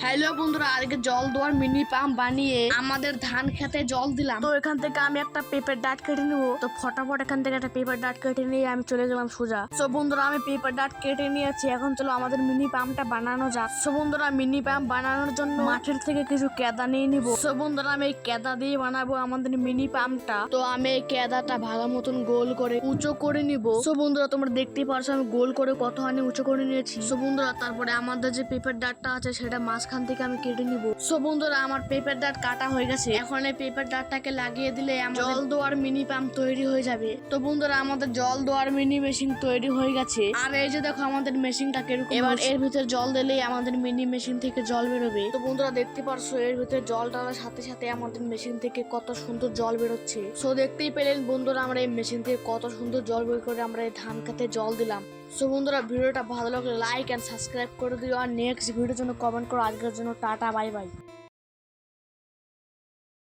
Hello বন্ধুরা, আজকে জল দেওয়ার মিনি পাম্প বানিয়ে আমাদের ধান খেতে জল দিলাম। তো এখান থেকে আমি একটা পেপার ডাট কেটে নিবো। তো ফটাফট এখান থেকে একটা পেপার ডাট কেটে নিয়ে আমি চলে গেলাম সোজা। সো বন্ধুরা, আমি পেপার ডাট কেটে নিয়েছি। এখন চলো আমাদের মিনি পাম্পটা বানানো যাক। সো বন্ধুরা, মিনি পাম্প বানানোর জন্য মাঠের থেকে কিছু কেদা নিয়ে নিবো। সো বন্ধুরা, আমি এই কেদা দিয়ে বানাবো আমাদের মিনি পাম্পটা। তো আমি এই কেদাটা ভালো মতন গোল করে উঁচু করে নিবো। সো বন্ধুরা, তোমরা দেখতেই পারছো আমি গোল করে কতখানি উঁচু করে নিয়েছি। সো বন্ধুরা, তারপরে আমাদের যে পেপার ডাটটা আছে সেটা মাঝখান থেকে আমি কেটে নিব। সো বন্ধুরা, আমার পেপার ডাট কাটা হয়ে গেছে। এখন এই পেপার ডাটটাকে লাগিয়ে দিলে জল দেওয়ার মিনি পাম্প তৈরি হয়ে যাবে। তো বন্ধুরা, আমাদের জল দেওয়ার মিনি মেশিন তৈরি হয়ে গেছে। আর এই যে দেখো আমাদের মেশিনটা কিরকম। এবার এর ভিতরে জল দিলেই আমাদের মিনি মেশিন থেকে জল বেরোবে। তো বন্ধুরা, দেখতে পারছো এর ভিতরে জল ডালার সাথে সাথে আমাদের মেশিন থেকে কত সুন্দর জল বেরোচ্ছে। সো দেখতেই পেলেন বন্ধুরা, আমরা এই মেশিন থেকে কত সুন্দর জল বের করে আমরা এই ধান খেতে জল দিলাম। সো বন্ধুরা, ভিডিওটা ভালো লাগলে লাইক এন্ড সাবস্ক্রাইব করে দিও। আর নেক্সট ভিডিওর জন্য কমেন্ট করো। আজকের জন্য টাটা, বাই বাই।